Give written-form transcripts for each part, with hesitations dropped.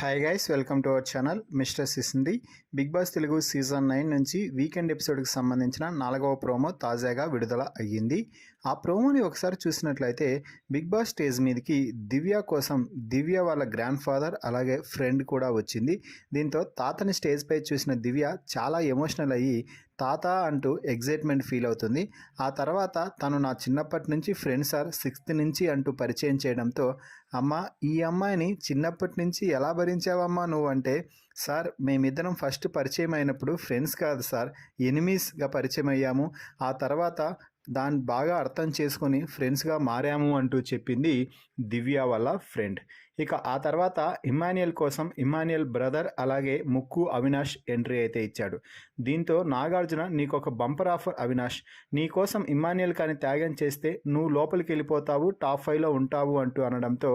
Hi guys, welcome to our channel mister Sisindi. Bigg Boss Telugu season 9 నుంచి weekend ఎపిసోడ్కి సంబంధించిన 4వ ప్రోమో తాజాగా విడుదల అయ్యింది. ఆ ప్రోమోని ఒకసారి చూసినట్లయితే బిగ్ బాస్ స్టేజ్ మీదకి దివ్య కోసం దివ్య వాళ్ళ గ్రాండ్ ఫాదర్ అలాగే ఫ్రెండ్ కూడా వచ్చింది. దీంతో తాతని స్టేజ్ పై చూసిన దివ్య చాలా ఎమోషనల్ అయ్యి తాత అంటూ ఎగ్జైట్మెంట్ ఫీల్ అవుతుంది. ఆ తర్వాత తను నా చిన్నప్పటి నుంచి ఫ్రెండ్ సార్, 6th నుంచి అంటూ పరిచయం చేయడంతో అమ్మ, ఈ అమ్మాయిని చిన్నప్పటి నుంచి ఎలా భరించావమ్మా నువ్వు అంటే, సార్ మేమిద్దరం ఫస్ట్ పరిచయం అయినప్పుడు ఫ్రెండ్స్ కాదు సార్, ఎనిమీస్గా పరిచయం అయ్యాము. ఆ తర్వాత దాన్ని బాగా అర్థం చేసుకొని ఫ్రెండ్స్గా మారాము అంటూ చెప్పింది దివ్య వాళ్ళ ఫ్రెండ్. ఇక ఆ తర్వాత ఇమ్మాన్యుయల్ కోసం ఇమ్మాన్యుయల్ బ్రదర్ అలాగే ముక్కు అవినాష్ ఎంట్రీ అయితే ఇచ్చాడు. దీంతో నాగార్జున, నీకు ఒక బంపర్ ఆఫర్ అవినాష్, నీ కోసం ఇమ్మాన్యుయల్ కానీ త్యాగం చేస్తే నువ్వు లోపలికి వెళ్ళిపోతావు, టాప్ 5లో ఉంటావు అంటూ అనడంతో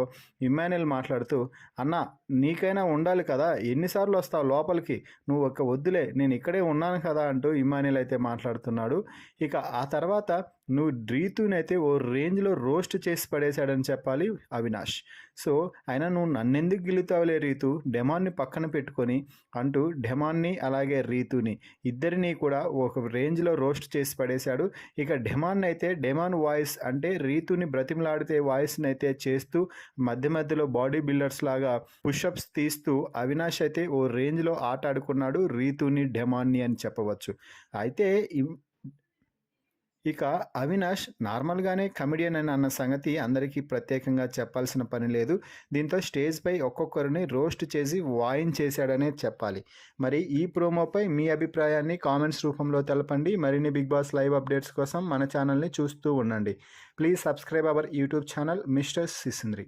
ఇమ్మాన్యుయల్ మాట్లాడుతూ, అన్న నీకైనా ఉండాలి కదా, ఎన్నిసార్లు వస్తావు లోపలికి, నువ్వు ఒక వద్దులే నేను ఇక్కడే ఉన్నాను కదా అంటూ ఇమ్మాన్యుయల్ అయితే మాట్లాడుతున్నాడు. ఇక ఆ తర్వాత నువ్వు రీతునైతే ఓ రేంజ్లో రోస్ట్ చేసి పడేశాడని చెప్పాలి అవినాష్. సో అయినా నువ్వు నన్నెందుకు గెలుతావులే రీతు, డెమాన్ని పక్కన పెట్టుకొని అంటూ డెమాన్ని అలాగే రీతుని ఇద్దరినీ కూడా ఒక రేంజ్లో రోస్ట్ చేసి పడేశాడు. ఇక డెమాన్ అయితే డెమాన్ వాయిస్ అంటే రీతుని బ్రతిమలాడితే వాయిస్ని అయితే చేస్తూ మధ్య మధ్యలో బాడీ బిల్డర్స్ లాగా పుషప్స్ తీస్తూ అవినాష్ అయితే ఓ రేంజ్లో ఆట ఆడుకున్నాడు రీతుని డెమాన్ని అని చెప్పవచ్చు. అయితే ఇక అవినాష్ నార్మల్గానే కమెడియన్ అని అన్న సంగతి అందరికీ ప్రత్యేకంగా చెప్పాల్సిన పని లేదు. దీంతో స్టేజ్పై ఒక్కొక్కరిని రోస్ట్ చేసి వాయించేశాడనే చెప్పాలి. మరి ఈ ప్రోమోపై మీ అభిప్రాయాన్ని కామెంట్స్ రూపంలో తెలపండి. మరిన్ని బిగ్ బాస్ లైవ్ అప్డేట్స్ కోసం మన ఛానల్ని చూస్తూ ఉండండి. Please subscribe our YouTube channel mister సిసింద్రి.